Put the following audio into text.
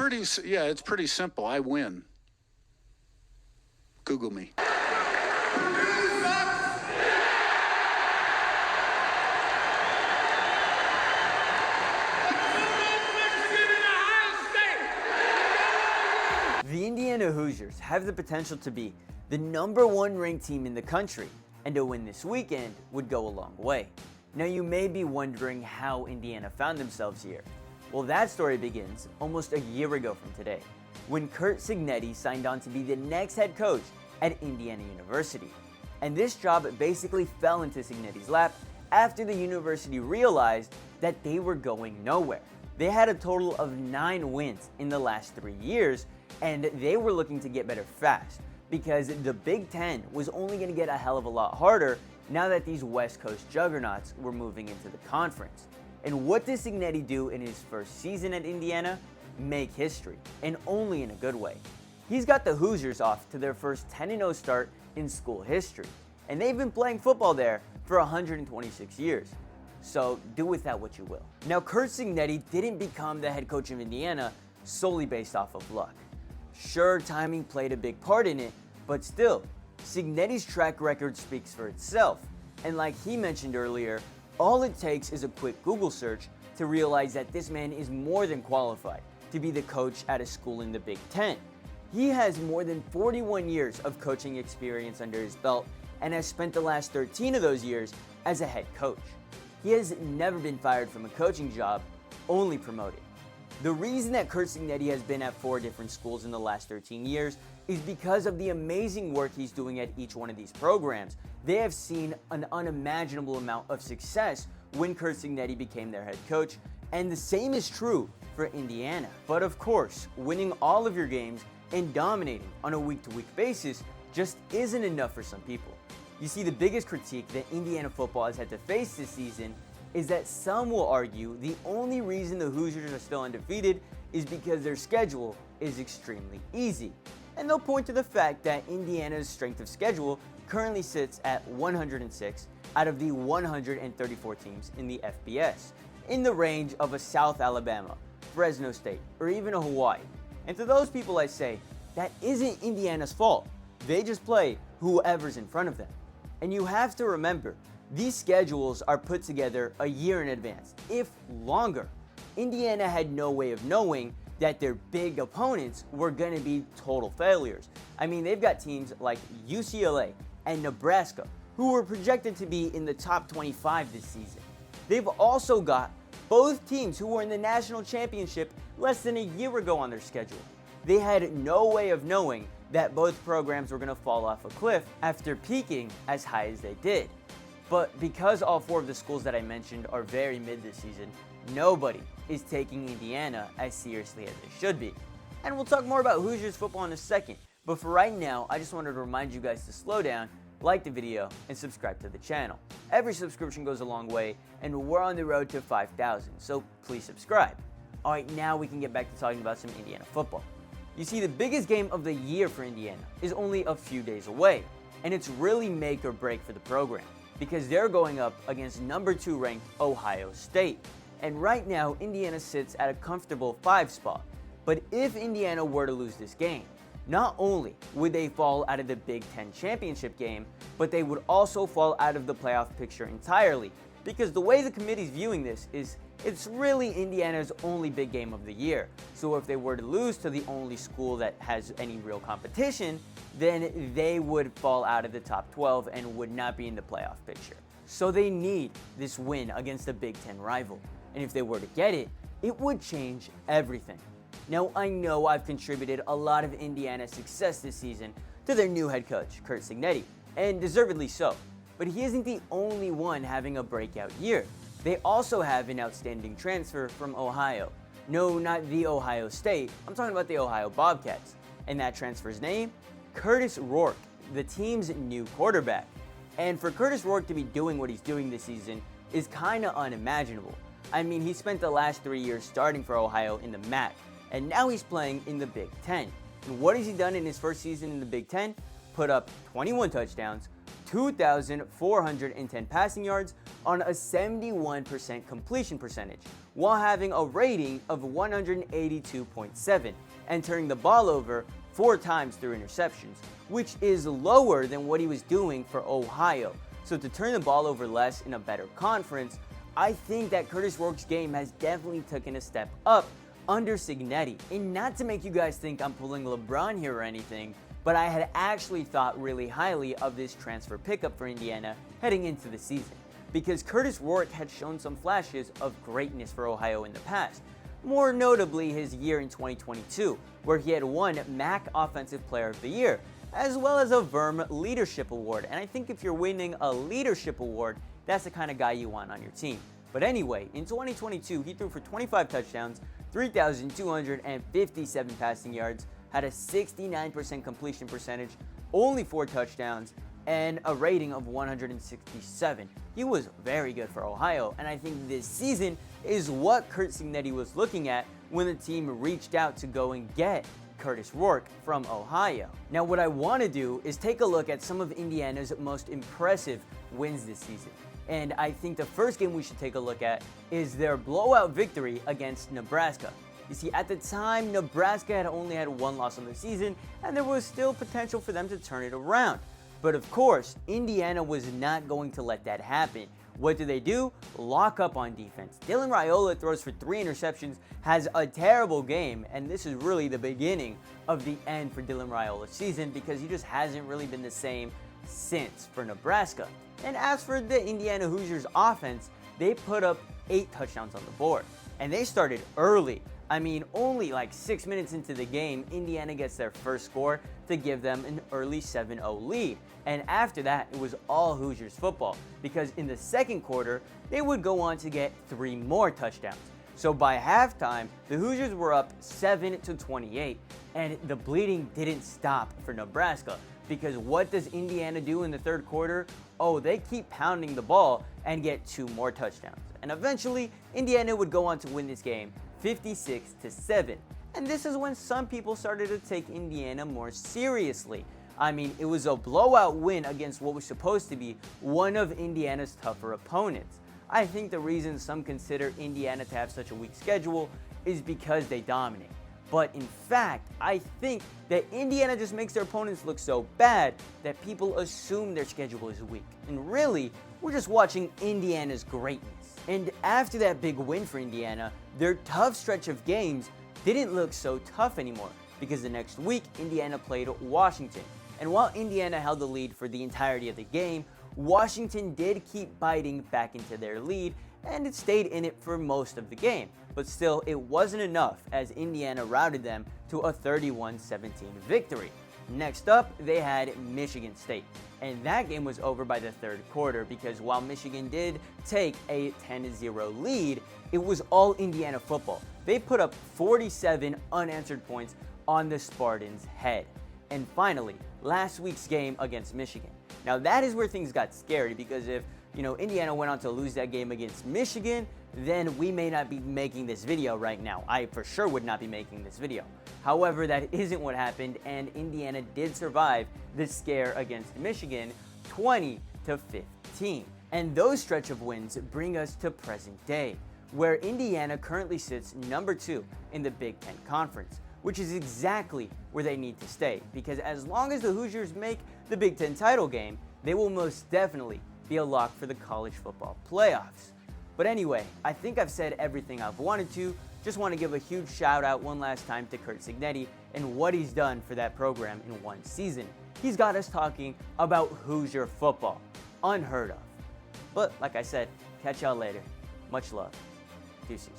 it's pretty simple. I win. Google me. The Indiana Hoosiers have the potential to be the #1 ranked team in the country, and a win this weekend would go a long way. Now you may be wondering how Indiana found themselves here. Well, that story begins almost a year ago from today, when Curt Cignetti signed on to be the next head coach at Indiana University. And this job basically fell into Cignetti's lap after the university realized that they were going nowhere. They had a total of 9 wins in the last 3 years, and they were looking to get better fast because the Big Ten was only going to get a hell of a lot harder now that these West Coast juggernauts were moving into the conference. And what did Cignetti do in his first season at Indiana? Make history, and only in a good way. He's got the Hoosiers off to their first 10-0 start in school history, and they've been playing football there for 126 years. So do with that what you will. Now, Curt Cignetti didn't become the head coach of Indiana solely based off of luck. Sure, timing played a big part in it, but still, Cignetti's track record speaks for itself. And like he mentioned earlier, all it takes is a quick Google search to realize that this man is more than qualified to be the coach at a school in the Big Ten. He has more than 41 years of coaching experience under his belt and has spent the last 13 of those years as a head coach. He has never been fired from a coaching job, only promoted. The reason that Curt Cignetti has been at 4 different schools in the last 13 years is because of the amazing work he's doing at each one of these programs. They have seen an unimaginable amount of success when Curt Cignetti became their head coach, and the same is true for Indiana. But of course, winning all of your games and dominating on a week-to-week basis just isn't enough for some people. You see, the biggest critique that Indiana football has had to face this season is that some will argue the only reason the Hoosiers are still undefeated is because their schedule is extremely easy. And they'll point to the fact that Indiana's strength of schedule currently sits at 106 out of the 134 teams in the FBS, in the range of a South Alabama, Fresno State, or even a Hawaii. And to those people I say, that isn't Indiana's fault. They just play whoever's in front of them. And you have to remember, these schedules are put together a year in advance, if longer. Indiana had no way of knowing that their big opponents were going to be total failures. I mean, they've got teams like UCLA and Nebraska, who were projected to be in the top 25 this season. They've also got both teams who were in the national championship less than a year ago on their schedule. They had no way of knowing that both programs were going to fall off a cliff after peaking as high as they did. But because all 4 of the schools that I mentioned are very mid this season, nobody is taking Indiana as seriously as they should be. And we'll talk more about Hoosiers football in a second. But for right now, I just wanted to remind you guys to slow down, like the video, and subscribe to the channel. Every subscription goes a long way, and we're on the road to 5,000, so please subscribe. Alright, now we can get back to talking about some Indiana football. You see, the biggest game of the year for Indiana is only a few days away, and it's really make or break for the program, because they're going up against #2 ranked Ohio State. And right now, Indiana sits at a comfortable 5 spot. But if Indiana were to lose this game, not only would they fall out of the Big Ten championship game, but they would also fall out of the playoff picture entirely. Because the way the committee's viewing this is it's really Indiana's only big game of the year. So if they were to lose to the only school that has any real competition, then they would fall out of the top 12 and would not be in the playoff picture. So they need this win against a Big Ten rival. And if they were to get it, it would change everything. Now, I know I've contributed a lot of Indiana's success this season to their new head coach, Curt Cignetti, and deservedly so. But he isn't the only one having a breakout year. They also have an outstanding transfer from Ohio. No, not the Ohio State. I'm talking about the Ohio Bobcats. And that transfer's name? Curtis Rourke, the team's new quarterback. And for Curtis Rourke to be doing what he's doing this season is kind of unimaginable. I mean, he spent the last 3 years starting for Ohio in the MAC, and now he's playing in the Big Ten. And what has he done in his first season in the Big Ten? Put up 21 touchdowns, 2,410 passing yards on a 71% completion percentage, while having a rating of 182.7 and turning the ball over 4 times through interceptions, which is lower than what he was doing for Ohio. So to turn the ball over less in a better conference, I think that Curtis Rourke's game has definitely taken a step up under Cignetti. And not to make you guys think I'm pulling LeBron here or anything, but I had actually thought really highly of this transfer pickup for Indiana heading into the season, because Curtis Rourke had shown some flashes of greatness for Ohio in the past, more notably his year in 2022, where he had won MAC Offensive Player of the Year, as well as a VERM Leadership Award. And I think if you're winning a leadership award, that's the kind of guy you want on your team. But anyway, in 2022, he threw for 25 touchdowns, 3,257 passing yards, had a 69% completion percentage, only 4 touchdowns, and a rating of 167. He was very good for Ohio, and I think this season is what Curt Cignetti was looking at when the team reached out to go and get Curtis Rourke from Ohio. Now, what I want to do is take a look at some of Indiana's most impressive wins this season. And I think the first game we should take a look at is their blowout victory against Nebraska. You see, at the time, Nebraska had only had 1 loss on the season, and there was still potential for them to turn it around. But of course, Indiana was not going to let that happen. What do? Lock up on defense. Dylan Raiola throws for 3 interceptions, has a terrible game, and this is really the beginning of the end for Dylan Raiola's season, because he just hasn't really been the same since for Nebraska. And as for the Indiana Hoosiers offense, they put up 8 touchdowns on the board, and they started early. I mean, only like 6 minutes into the game, Indiana gets their first score to give them an early 7-0 lead. And after that, it was all Hoosiers football, because in the second quarter, they would go on to get 3 more touchdowns. So by halftime, the Hoosiers were up 7-28, and the bleeding didn't stop for Nebraska, because what does Indiana do in the third quarter? Oh, they keep pounding the ball and get 2 more touchdowns. And eventually, Indiana would go on to win this game 56-7. And this is when some people started to take Indiana more seriously. I mean, it was a blowout win against what was supposed to be one of Indiana's tougher opponents. I think the reason some consider Indiana to have such a weak schedule is because they dominate. But in fact, I think that Indiana just makes their opponents look so bad that people assume their schedule is weak. And really, we're just watching Indiana's greatness. And after that big win for Indiana, their tough stretch of games didn't look so tough anymore, because the next week, Indiana played Washington. And while Indiana held the lead for the entirety of the game, Washington did keep biting back into their lead, and it stayed in it for most of the game. But still, it wasn't enough, as Indiana routed them to a 31-17 victory. Next up, they had Michigan State. And that game was over by the third quarter, because while Michigan did take a 10-0 lead, it was all Indiana football. They put up 47 unanswered points on the Spartans' head. And finally, last week's game against Michigan. Now that is where things got scary, because if Indiana went on to lose that game against Michigan, then we may not be making this video right now. I for sure would not be making this video. However, that isn't what happened, and Indiana did survive the scare against Michigan 20-15. And those stretch of wins bring us to present day, where Indiana currently sits number 2 in the Big Ten Conference, which is exactly where they need to stay, because as long as the Hoosiers make the Big Ten title game, they will most definitely be a lock for the college football playoffs. But anyway, I think I've said everything I've wanted to. Just want to give a huge shout out one last time to Curt Cignetti and what he's done for that program in 1 season. He's got us talking about Hoosier football. Unheard of. But like I said, catch y'all later. Much love. Deuces.